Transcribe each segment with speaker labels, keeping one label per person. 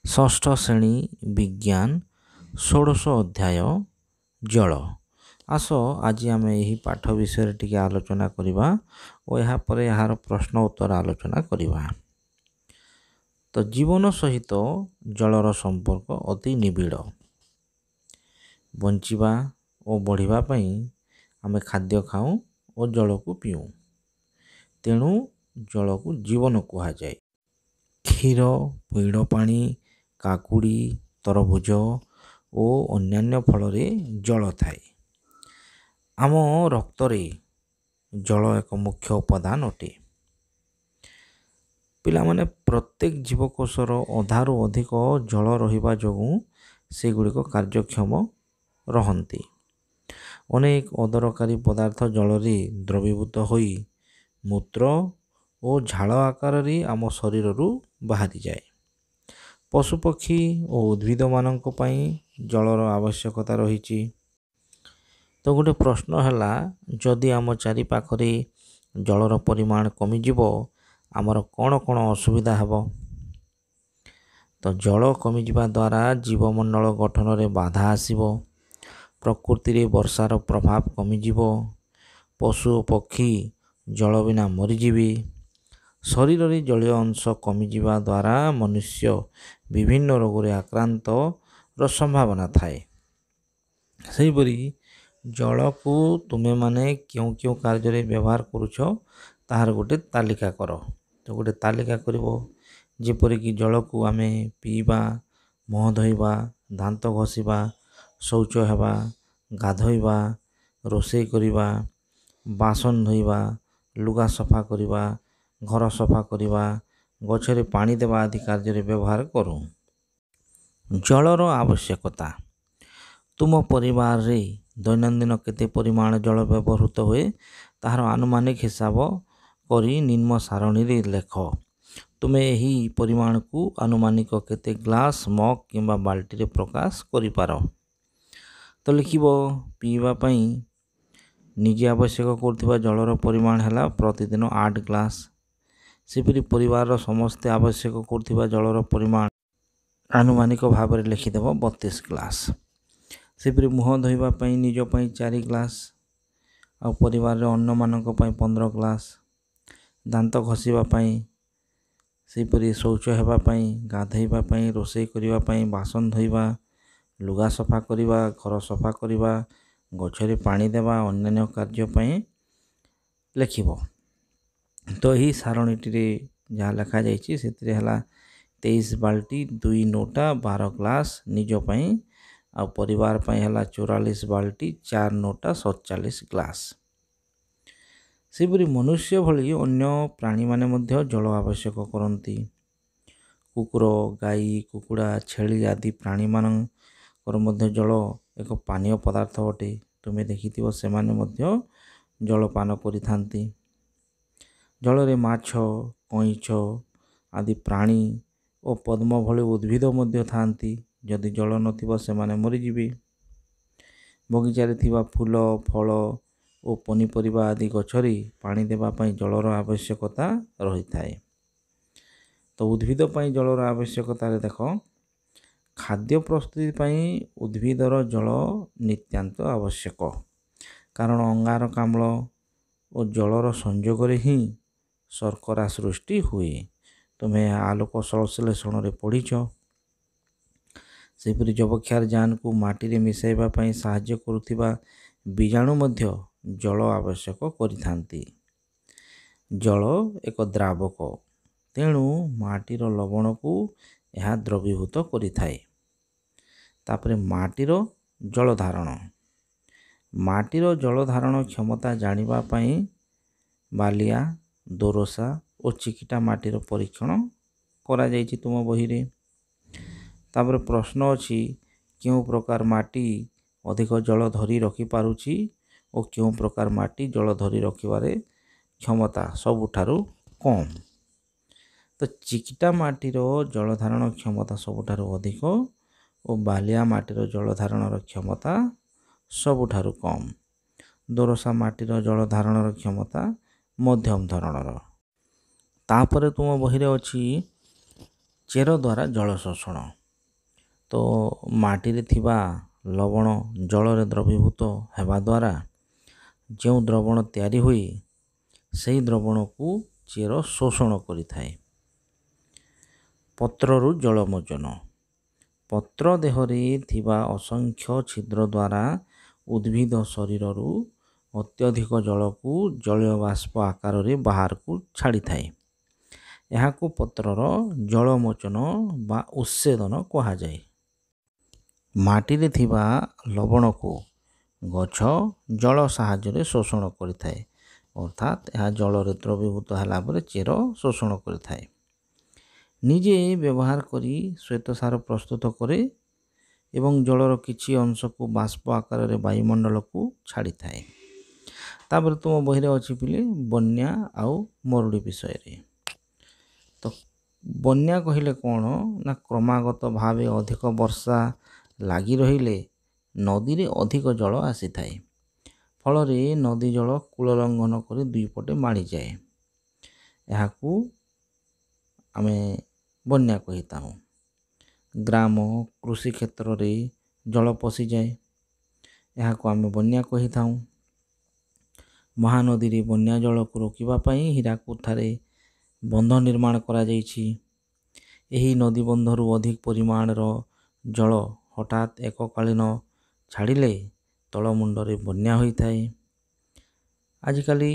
Speaker 1: ଷଷ୍ଠ ଶ୍ରେଣୀ ବିଜ୍ଞାନ ଷୋଡ଼ଶ ଅଧ୍ୟାୟ ଜଳ। ଆସ ଆଜି ଆମେ ଏହି ପାଠ ବିଷୟରେ ଟିକେ ଆଲୋଚନା କରିବା ଓ ଏହାପରେ ଏହାର ପ୍ରଶ୍ନ ଉତ୍ତର ଆଲୋଚନା କରିବା। ତ ଜୀବନ ସହିତ ଜଳର ସମ୍ପର୍କ ଅତି ନିବିଡ଼। ବଞ୍ଚିବା ଓ ବଢ଼ିବା ପାଇଁ ଆମେ ଖାଦ୍ୟ ଖାଉ ଓ ଜଳକୁ ପିଉ। ତେଣୁ ଜଳକୁ ଜୀବନ କୁହାଯାଏ। କ୍ଷୀର, ପଇଡ଼ ପାଣି, କାକୁଡ଼ି, ତରଭୁଜ ଓ ଅନ୍ୟାନ୍ୟ ଫଳରେ ଜଳ ଥାଏ। ଆମ ରକ୍ତରେ ଜଳ ଏକ ମୁଖ୍ୟ ଉପାଦାନ ଅଟେ। ପିଲାମାନେ, ପ୍ରତ୍ୟେକ ଜୀବକୋଷର ଅଧାରୁ ଅଧିକ ଜଳ ରହିବା ଯୋଗୁଁ ସେଗୁଡ଼ିକ କାର୍ଯ୍ୟକ୍ଷମ ରହନ୍ତି। ଅନେକ ଅଦରକାରୀ ପଦାର୍ଥ ଜଳରେ ଦ୍ରବୀଭୂତ ହୋଇ ମୂତ୍ର ଓ ଝାଳ ଆକାରରେ ଆମ ଶରୀରରୁ ବାହାରିଯାଏ। ପଶୁପକ୍ଷୀ ଓ ଉଦ୍ଭିଦମାନଙ୍କ ପାଇଁ ଜଳର ଆବଶ୍ୟକତା ରହିଛି। ତ ଗୋଟେ ପ୍ରଶ୍ନ ହେଲା, ଯଦି ଆମ ଚାରିପାଖରେ ଜଳର ପରିମାଣ କମିଯିବ ଆମର କ'ଣ କ'ଣ ଅସୁବିଧା ହେବ? ତ ଜଳ କମିଯିବା ଦ୍ୱାରା ଜୀବମଣ୍ଡଳ ଗଠନରେ ବାଧା ଆସିବ। ପ୍ରକୃତିରେ ବର୍ଷାର ପ୍ରଭାବ କମିଯିବ। ପଶୁ ଓ ପକ୍ଷୀ ଜଳ ବିନା ମରିଯିବେ। ଶରୀରରେ ଜଳୀୟ ଅଂଶ କମିଯିବା ଦ୍ୱାରା ମନୁଷ୍ୟ ବିଭିନ୍ନ ରୋଗରେ ଆକ୍ରାନ୍ତର ସମ୍ଭାବନା ଥାଏ। ସେହିପରି ଜଳକୁ ତୁମେମାନେ କେଉଁ କେଉଁ କାର୍ଯ୍ୟରେ ବ୍ୟବହାର କରୁଛ ତାହାର ଗୋଟେ ତାଲିକା କର। ତ ଗୋଟେ ତାଲିକା କରିବ, ଯେପରିକି ଜଳକୁ ଆମେ ପିଇବା, ମୁହଁ ଧୋଇବା, ଦାନ୍ତ ଘଷିବା, ଶୌଚ ହେବା, ଗାଧୋଇବା, ରୋଷେଇ କରିବା, ବାସନ ଧୋଇବା, ଲୁଗା ସଫା କରିବା, ଘର ସଫା କରିବା, ଗଛରେ ପାଣି ଦେବା ଆଦି କାର୍ଯ୍ୟରେ ବ୍ୟବହାର କରୁ। ଜଳର ଆବଶ୍ୟକତା। ତୁମ ପରିବାରରେ ଦୈନନ୍ଦିନ କେତେ ପରିମାଣ ଜଳ ବ୍ୟବହୃତ ହୁଏ ତାହାର ଆନୁମାନିକ ହିସାବ କରି ନିମ୍ନ ସାରଣୀରେ ଲେଖ। ତୁମେ ଏହି ପରିମାଣକୁ ଆନୁମାନିକ କେତେ ଗ୍ଲାସ, ମଗ୍ କିମ୍ବା ବାଲ୍ଟିରେ ପ୍ରକାଶ କରିପାର। ତ ଲେଖିବ, ପିଇବା ପାଇଁ ନିଜେ ଆବଶ୍ୟକ କରୁଥିବା ଜଳର ପରିମାଣ ହେଲା ପ୍ରତିଦିନ 8 ଗ୍ଲାସ। ସେପରି ପରିବାରର ସମସ୍ତେ ଆବଶ୍ୟକ କରୁଥିବା ଜଳର ପରିମାଣ ଆନୁମାନିକ ଭାବରେ ଲେଖିଦେବ 32 ଗ୍ଲାସ। ସେପରି ମୁହଁ ଧୋଇବା ପାଇଁ ନିଜ ପାଇଁ 4 ଗ୍ଲାସ ଆଉ ପରିବାରରେ ଅନ୍ୟମାନଙ୍କ ପାଇଁ 15 ଗ୍ଲାସ। ଦାନ୍ତ ଘଷିବା ପାଇଁ, ସେହିପରି ଶୌଚ ହେବା ପାଇଁ, ଗାଧୋଇବା ପାଇଁ, ରୋଷେଇ କରିବା ପାଇଁ, ବାସନ ଧୋଇବା, ଲୁଗା ସଫା କରିବା, ଘର ସଫା କରିବା, ଗଛରେ ପାଣି ଦେବା, ଅନ୍ୟାନ୍ୟ କାର୍ଯ୍ୟ ପାଇଁ ଲେଖିବ। ତ ଏହି ସାରଣୀଟିରେ ଯାହା ଲେଖାଯାଇଛି ସେଥିରେ ହେଲା 23 ବାଲ୍ଟି, 2 ନୋଟା, 12 ଗ୍ଲାସ ନିଜ ପାଇଁ, ଆଉ ପରିବାର ପାଇଁ ହେଲା 44 ବାଲ୍ଟି, 4 ନୋଟା, 47 ଗ୍ଲାସ। ସେହିପରି ମନୁଷ୍ୟ ଭଳି ଅନ୍ୟ ପ୍ରାଣୀମାନେ ମଧ୍ୟ ଜଳ ଆବଶ୍ୟକ କରନ୍ତି। କୁକୁର, ଗାଈ, କୁକୁଡ଼ା, ଛେଳି ଆଦି ପ୍ରାଣୀମାନଙ୍କର ମଧ୍ୟ ଜଳ ଏକ ପାନୀୟ ପଦାର୍ଥ ଅଟେ। ତୁମେ ଦେଖିଥିବ ସେମାନେ ମଧ୍ୟ ଜଳପାନ କରିଥାନ୍ତି। ଜଳରେ ମାଛ, କଇଁଛ ଆଦି ପ୍ରାଣୀ ଓ ପଦ୍ମ ଭଳି ଉଦ୍ଭିଦ ମଧ୍ୟ ଥାଆନ୍ତି। ଯଦି ଜଳ ନଥିବ ସେମାନେ ମରିଯିବେ। ବଗିଚାରେ ଥିବା ଫୁଲ, ଫଳ ଓ ପନିପରିବା ଆଦି ଗଛରେ ପାଣି ଦେବା ପାଇଁ ଜଳର ଆବଶ୍ୟକତା ରହିଥାଏ। ତ ଉଦ୍ଭିଦ ପାଇଁ ଜଳର ଆବଶ୍ୟକତାରେ ଦେଖ, ଖାଦ୍ୟ ପ୍ରସ୍ତୁତି ପାଇଁ ଉଦ୍ଭିଦର ଜଳ ନିତାନ୍ତ ଆବଶ୍ୟକ। କାରଣ ଅଙ୍ଗାରକାମ୍ଳ ଓ ଜଳର ସଂଯୋଗରେ ହିଁ ଶର୍କରା ସୃଷ୍ଟି ହୁଏ। ତୁମେ ଆଲୋକ ସଂଶ୍ଳେଷଣରେ ପଢ଼ିଛ। ସେହିପରି ଯବକ୍ଷାରଜାନକୁ ମାଟିରେ ମିଶାଇବା ପାଇଁ ସାହାଯ୍ୟ କରୁଥିବା ବୀଜାଣୁ ମଧ୍ୟ ଜଳ ଆବଶ୍ୟକ କରିଥାନ୍ତି। ଜଳ ଏକ ଦ୍ରାବକ, ତେଣୁ ମାଟିର ଲବଣକୁ ଏହା ଦ୍ରବୀଭୂତ କରିଥାଏ। ତାପରେ ମାଟିର ଜଳ ଧାରଣ। ମାଟିର ଜଳ ଧାରଣ କ୍ଷମତା ଜାଣିବା ପାଇଁ ବାଲିଆ, ଦୋରସା ଓ ଚିକିଟା ମାଟିର ପରୀକ୍ଷଣ କରାଯାଇଛି ତୁମ ବହିରେ। ତାପରେ ପ୍ରଶ୍ନ ଅଛି, କେଉଁ ପ୍ରକାର ମାଟି ଅଧିକ ଜଳ ଧରି ରଖିପାରୁଛି ଓ କେଉଁ ପ୍ରକାର ମାଟି ଜଳ ଧରି ରଖିବାରେ କ୍ଷମତା ସବୁଠାରୁ କମ୍? ତ ଚିକିଟା ମାଟିର ଜଳ ଧାରଣ କ୍ଷମତା ସବୁଠାରୁ ଅଧିକ ଓ ବାଲିଆ ମାଟିର ଜଳ ଧାରଣର କ୍ଷମତା ସବୁଠାରୁ କମ୍। ଦୋରସା ମାଟିର ଜଳ ଧାରଣର କ୍ଷମତା ମଧ୍ୟମ ଧରଣର। ତାପରେ ତୁମ ବହିରେ ଅଛି ଚେର ଦ୍ୱାରା ଜଳ ଶୋଷଣ। ତ ମାଟିରେ ଥିବା ଲବଣ ଜଳରେ ଦ୍ରବୀଭୂତ ହେବା ଦ୍ୱାରା ଯେଉଁ ଦ୍ରବଣ ତିଆରି ହୁଏ ସେହି ଦ୍ରବଣକୁ ଚେର ଶୋଷଣ କରିଥାଏ। ପତ୍ରରୁ ଜଳମୋଚନ। ପତ୍ର ଦେହରେ ଥିବା ଅସଂଖ୍ୟ ଛିଦ୍ର ଦ୍ୱାରା ଉଦ୍ଭିଦ ଶରୀରରୁ ଅତ୍ୟଧିକ ଜଳକୁ ଜଳୀୟ ବାଷ୍ପ ଆକାରରେ ବାହାରକୁ ଛାଡ଼ିଥାଏ। ଏହାକୁ ପତ୍ରର ଜଳମୋଚନ ବା ଉଚ୍ଛେଦନ କୁହାଯାଏ। ମାଟିରେ ଥିବା ଲବଣକୁ ଗଛ ଜଳ ସାହାଯ୍ୟରେ ଶୋଷଣ କରିଥାଏ, ଅର୍ଥାତ୍ ଏହା ଜଳରେ ଦ୍ରବୀଭୂତ ହେଲା ପରେ ଚେର ଶୋଷଣ କରିଥାଏ। ନିଜେ ବ୍ୟବହାର କରି ଶ୍ୱେତସାର ପ୍ରସ୍ତୁତ କରେ ଏବଂ ଜଳର କିଛି ଅଂଶକୁ ବାଷ୍ପ ଆକାରରେ ବାୟୁମଣ୍ଡଳକୁ ଛାଡ଼ିଥାଏ। ତାପରେ ତୁମ ବହିରେ ଅଛି ପିଲେ ବନ୍ୟା ଆଉ ମରୁଡ଼ି ବିଷୟରେ। ତ ବନ୍ୟା କହିଲେ କ'ଣ ନା କ୍ରମାଗତ ଭାବେ ଅଧିକ ବର୍ଷା ଲାଗି ରହିଲେ ନଦୀରେ ଅଧିକ ଜଳ ଆସିଥାଏ। ଫଳରେ ନଦୀ ଜଳ କୂଳ ଲଙ୍ଘନ କରି ଦୁଇପଟେ ମାଡ଼ିଯାଏ। ଏହାକୁ ଆମେ ବନ୍ୟା କହିଥାଉ। ଗ୍ରାମ କୃଷି କ୍ଷେତ୍ରରେ ଜଳ ପଶିଯାଏ, ଏହାକୁ ଆମେ ବନ୍ୟା କହିଥାଉ। ମହାନଦୀରେ ବନ୍ୟା ଜଳକୁ ରୋକିବା ପାଇଁ ହୀରାକୁଦଠାରେ ବନ୍ଧ ନିର୍ମାଣ କରାଯାଇଛି। ଏହି ନଦୀବନ୍ଧରୁ ଅଧିକ ପରିମାଣର ଜଳ ହଠାତ୍ ଏକକାଳୀନ ଛାଡ଼ିଲେ ତଳମୁଣ୍ଡରେ ବନ୍ୟା ହୋଇଥାଏ। ଆଜିକାଲି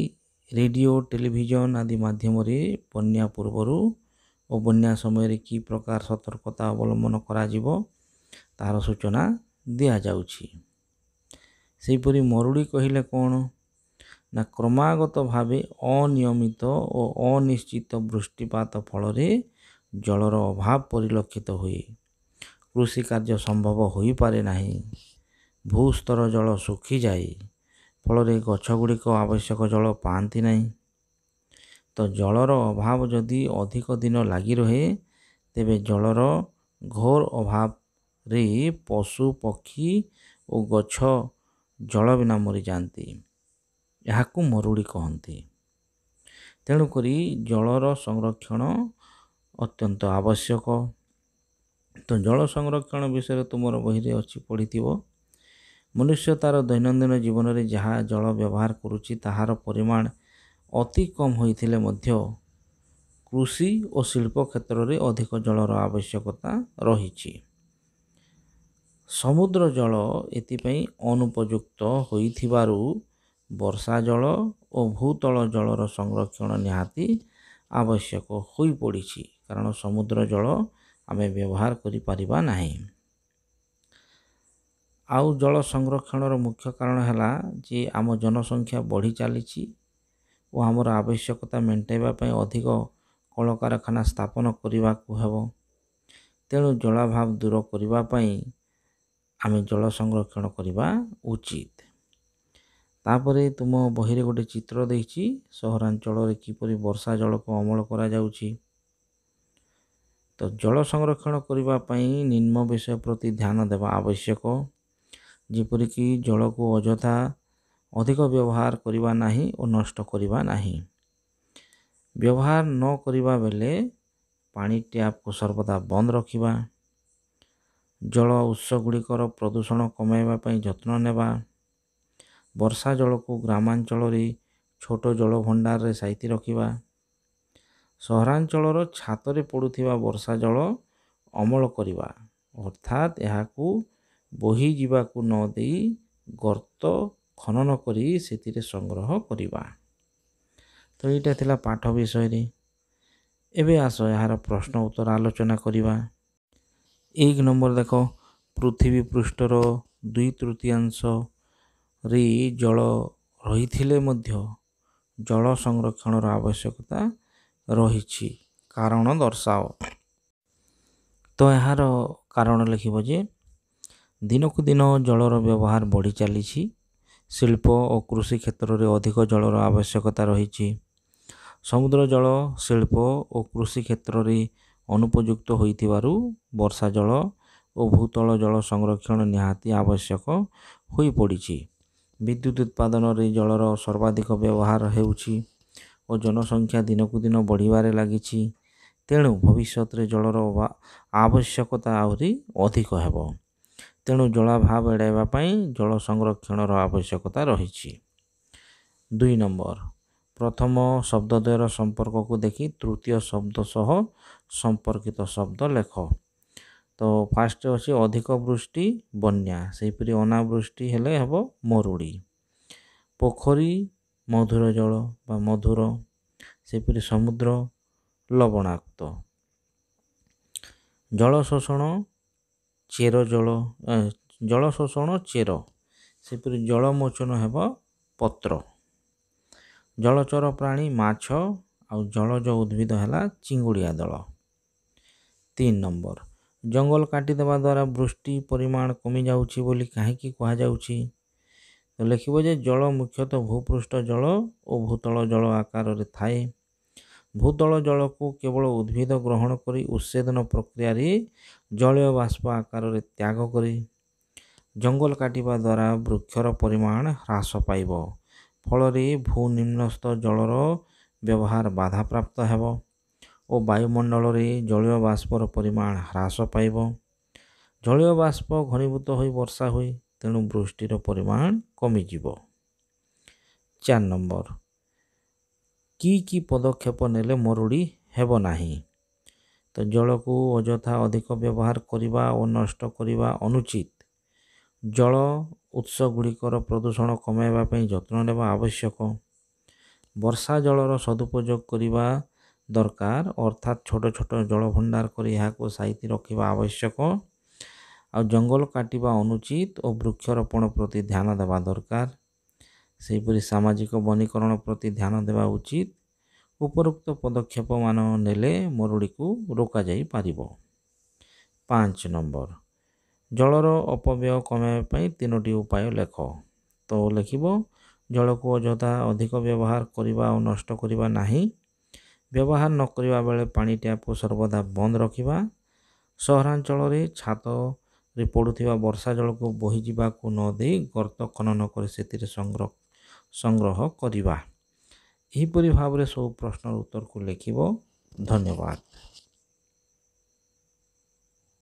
Speaker 1: ରେଡ଼ିଓ ଟେଲିଭିଜନ ଆଦି ମାଧ୍ୟମରେ ବନ୍ୟା ପୂର୍ବରୁ ଓ ବନ୍ୟା ସମୟରେ କି ପ୍ରକାର ସତର୍କତା ଅବଲମ୍ବନ କରାଯିବ ତାହାର ସୂଚନା ଦିଆଯାଉଛି। ସେହିପରି ମରୁଡ଼ି କହିଲେ କ'ଣ ନା କ୍ରମାଗତ ଭାବେ ଅନିୟମିତ ଓ ଅନିଶ୍ଚିତ ବୃଷ୍ଟିପାତ ଫଳରେ ଜଳର ଅଭାବ ପରିଲକ୍ଷିତ ହୁଏ। କୃଷି କାର୍ଯ୍ୟ ସମ୍ଭବ ହୋଇପାରେ ନାହିଁ। ଭୂସ୍ତର ଜଳ ଶୁଖିଯାଏ, ଫଳରେ ଗଛ ଗୁଡ଼ିକ ଆବଶ୍ୟକ ଜଳ ପାଆନ୍ତି ନାହିଁ। ତ ଜଳର ଅଭାବ ଯଦି ଅଧିକ ଦିନ ଲାଗି ରହେ ତେବେ ଜଳର ଘୋର ଅଭାବରେ ପଶୁ ପକ୍ଷୀ ଓ ଗଛ ଜଳ ବିନା ମରିଯାଆନ୍ତି। ଏହାକୁ ମରୁଡ଼ି କହନ୍ତି। ତେଣୁକରି ଜଳର ସଂରକ୍ଷଣ ଅତ୍ୟନ୍ତ ଆବଶ୍ୟକ। ତ ଜଳ ସଂରକ୍ଷଣ ବିଷୟରେ ତୁମର ବହିରେ ଅଛି, ପଢ଼ିଥିବ। ମନୁଷ୍ୟ ତାର ଦୈନନ୍ଦିନ ଜୀବନରେ ଯାହା ଜଳ ବ୍ୟବହାର କରୁଛି ତାହାର ପରିମାଣ ଅତି କମ୍ ହୋଇଥିଲେ ମଧ୍ୟ କୃଷି ଓ ଶିଳ୍ପ କ୍ଷେତ୍ରରେ ଅଧିକ ଜଳର ଆବଶ୍ୟକତା ରହିଛି। ସମୁଦ୍ର ଜଳ ଏଥିପାଇଁ ଅନୁପଯୁକ୍ତ ହୋଇଥିବାରୁ ବର୍ଷା ଜଳ ଓ ଭୂତଳ ଜଳର ସଂରକ୍ଷଣ ନିହାତି ଆବଶ୍ୟକ ହୋଇପଡ଼ିଛି, କାରଣ ସମୁଦ୍ର ଜଳ ଆମେ ବ୍ୟବହାର କରିପାରିବା ନାହିଁ। ଆଉ ଜଳ ସଂରକ୍ଷଣର ମୁଖ୍ୟ କାରଣ ହେଲା ଯେ ଆମ ଜନସଂଖ୍ୟା ବଢ଼ି ଚାଲିଛି ଓ ଆମର ଆବଶ୍ୟକତା ମେଣ୍ଟାଇବା ପାଇଁ ଅଧିକ କଳକାରଖାନା ସ୍ଥାପନ କରିବାକୁ ହେବ। ତେଣୁ ଜଳାଭାବ ଦୂର କରିବା ପାଇଁ ଆମେ ଜଳ ସଂରକ୍ଷଣ କରିବା ଉଚିତ। ତାପରେ ତୁମ ବହିରେ ଗୋଟେ ଚିତ୍ର ଦେଇଛି, ସହରାଞ୍ଚଳରେ କିପରି ବର୍ଷା ଜଳକୁ ଅମଳ କରାଯାଉଛି। ତ ଜଳ ସଂରକ୍ଷଣ କରିବା ପାଇଁ ନିମ୍ନ ବିଷୟ ପ୍ରତି ଧ୍ୟାନ ଦେବା ଆବଶ୍ୟକ। ଯେପରିକି ଜଳକୁ ଅଯଥା ଅଧିକ ବ୍ୟବହାର କରିବା ନାହିଁ ଓ ନଷ୍ଟ କରିବା ନାହିଁ। ବ୍ୟବହାର ନ କରିବା ବେଳେ ପାଣି ଟ୍ୟାପକୁ ସର୍ବଦା ବନ୍ଦ ରଖିବା। ଜଳ ଉତ୍ସ ଗୁଡ଼ିକର ପ୍ରଦୂଷଣ କମାଇବା ପାଇଁ ଯତ୍ନ ନେବା। ବର୍ଷା ଜଳକୁ ଗ୍ରାମାଞ୍ଚଳରେ ଛୋଟ ଜଳ ଭଣ୍ଡାରରେ ସାଇତି ରଖିବା। ସହରାଞ୍ଚଳର ଛାତରେ ପଡ଼ୁଥିବା ବର୍ଷା ଜଳ ଅମଳ କରିବା, ଅର୍ଥାତ୍ ଏହାକୁ ବୋହିଯିବାକୁ ନ ଦେଇ ଗର୍ତ୍ତ ଖନନ କରି ସେଥିରେ ସଂଗ୍ରହ କରିବା। ତ ଏଇଟା ଥିଲା ପାଠ ବିଷୟରେ। ଏବେ ଆସ ଏହାର ପ୍ରଶ୍ନ ଉତ୍ତର ଆଲୋଚନା କରିବା। 1 ନମ୍ବର ଦେଖ, ପୃଥିବୀ ପୃଷ୍ଠର 2/3ରେ ଜଳ ରହିଥିଲେ ମଧ୍ୟ ଜଳ ସଂରକ୍ଷଣର ଆବଶ୍ୟକତା ରହିଛି, କାରଣ ଦର୍ଶାଅ। ତ ଏହାର କାରଣ ଲେଖିବ ଯେ ଦିନକୁ ଦିନ ଜଳର ବ୍ୟବହାର ବଢ଼ି ଚାଲିଛି। ଶିଳ୍ପ ଓ କୃଷି କ୍ଷେତ୍ରରେ ଅଧିକ ଜଳର ଆବଶ୍ୟକତା ରହିଛି। ସମୁଦ୍ର ଜଳ ଶିଳ୍ପ ଓ କୃଷି କ୍ଷେତ୍ରରେ ଅନୁପଯୁକ୍ତ ହୋଇଥିବାରୁ ବର୍ଷା ଜଳ ଓ ଭୂତଳ ଜଳ ସଂରକ୍ଷଣ ନିହାତି ଆବଶ୍ୟକ ହୋଇପଡ଼ିଛି। ବିଦ୍ୟୁତ୍ ଉତ୍ପାଦନରେ ଜଳର ସର୍ବାଧିକ ବ୍ୟବହାର ହେଉଛି ଓ ଜନସଂଖ୍ୟା ଦିନକୁ ଦିନ ବଢ଼ିବାରେ ଲାଗିଛି। ତେଣୁ ଭବିଷ୍ୟତରେ ଜଳର ଆବଶ୍ୟକତା ଆହୁରି ଅଧିକ ହେବ। ତେଣୁ ଜଳାଭାବ ଏଡ଼ାଇବା ପାଇଁ ଜଳ ସଂରକ୍ଷଣର ଆବଶ୍ୟକତା ରହିଛି। 2 ନମ୍ବର, ପ୍ରଥମ ଶବ୍ଦଦ୍ୱୟର ସମ୍ପର୍କକୁ ଦେଖି ତୃତୀୟ ଶବ୍ଦ ସହ ସମ୍ପର୍କିତ ଶବ୍ଦ ଲେଖ। ତ ଫାଷ୍ଟ ଅଛି ଅଧିକ ବୃଷ୍ଟି ବନ୍ୟା, ସେହିପରି ଅନାବୃଷ୍ଟି ହେଲେ ହେବ ମରୁଡ଼ି। ପୋଖରୀ ମଧୁର ଜଳ ବା ମଧୁର, ସେହିପରି ସମୁଦ୍ର ଲବଣାକ୍ତ। ଜଳ ଶୋଷଣ ଚେର, ସେହିପରି ଜଳମୋଚନ ହେବ ପତ୍ର। ଜଳଚର ପ୍ରାଣୀ ମାଛ ଆଉ ଜଳଜ ଉଦ୍ଭିଦ ହେଲା ଚିଙ୍ଗୁଡ଼ିଆ ଦଳ। 3 ନମ୍ବର, ଜଙ୍ଗଲ କାଟିଦେବା ଦ୍ୱାରା ବୃଷ୍ଟି ପରିମାଣ କମିଯାଉଛି ବୋଲି କାହିଁକି କୁହାଯାଉଛି? ତ ଲେଖିବ ଯେ ଜଳ ମୁଖ୍ୟତଃ ଭୂପୃଷ୍ଠ ଜଳ ଓ ଭୂତଳ ଜଳ ଆକାରରେ ଥାଏ। ଭୂତଳ ଜଳକୁ କେବଳ ଉଦ୍ଭିଦ ଗ୍ରହଣ କରି ଉତ୍ସେଦନ ପ୍ରକ୍ରିୟାରେ ଜଳୀୟ ବାଷ୍ପ ଆକାରରେ ତ୍ୟାଗ କରେ। ଜଙ୍ଗଲ କାଟିବା ଦ୍ୱାରା ବୃକ୍ଷର ପରିମାଣ ହ୍ରାସ ପାଇବ, ଫଳରେ ଭୂନିମ୍ନସ୍ଥ ଜଳର ବ୍ୟବହାର ବାଧାପ୍ରାପ୍ତ ହେବ ଓ ବାୟୁମଣ୍ଡଳରେ ଜଳୀୟ ବାଷ୍ପର ପରିମାଣ ହ୍ରାସ ପାଇବ। ଜଳୀୟ ବାଷ୍ପ ଘନୀଭୂତ ହୋଇ ବର୍ଷା ହୁଏ, ତେଣୁ ବୃଷ୍ଟିର ପରିମାଣ କମିଯିବ। 4 ନମ୍ବର, କି ପଦକ୍ଷେପ ନେଲେ ମରୁଡ଼ି ହେବ ନାହିଁ? ତ ଜଳକୁ ଅଯଥା ଅଧିକ ବ୍ୟବହାର କରିବା ଓ ନଷ୍ଟ କରିବା ଅନୁଚିତ। ଜଳ ଉତ୍ସ ଗୁଡ଼ିକର ପ୍ରଦୂଷଣ କମାଇବା ପାଇଁ ଯତ୍ନ ନେବା ଆବଶ୍ୟକ। ବର୍ଷା ଜଳର ସଦୁପଯୋଗ କରିବା ଦରକାର, ଅର୍ଥାତ୍ ଛୋଟ ଛୋଟ ଜଳ ଭଣ୍ଡାର କରି ଏହାକୁ ସାଇତି ରଖିବା ଆବଶ୍ୟକ। ଆଉ ଜଙ୍ଗଲ କାଟିବା ଅନୁଚିତ ଓ ବୃକ୍ଷରୋପଣ ପ୍ରତି ଧ୍ୟାନ ଦେବା ଦରକାର। ସେହିପରି ସାମାଜିକ ବନୀକରଣ ପ୍ରତି ଧ୍ୟାନ ଦେବା ଉଚିତ। ଉପରୋକ୍ତ ପଦକ୍ଷେପ ମାନ ନେଲେ ମରୁଡ଼ିକୁ ରୋକାଯାଇପାରିବ। 5 ନମ୍ବର, ଜଳର ଅପବ୍ୟୟ କମାଇବା ପାଇଁ 3ଟି ଉପାୟ ଲେଖ। ତ ଲେଖିବ ଜଳକୁ ଅଯଥା ଅଧିକ ବ୍ୟବହାର କରିବା ଓ ନଷ୍ଟ କରିବା ନାହିଁ। ବ୍ୟବହାର ନ କରିବା ବେଳେ ପାଣି ଟ୍ୟାପକୁ ସର୍ବଦା ବନ୍ଦ ରଖିବା। ସହରାଞ୍ଚଳରେ ଛାତରେ ପଡ଼ୁଥିବା ବର୍ଷା ଜଳକୁ ବୋହିଯିବାକୁ ନ ଦେଇ ଗର୍ତ୍ତ ଖନନ କରି ସେଥିରେ ସଂଗ୍ରହ କରିବା। ଏହିପରି ଭାବରେ ସବୁ ପ୍ରଶ୍ନର ଉତ୍ତରକୁ ଲେଖିବ। ଧନ୍ୟବାଦ।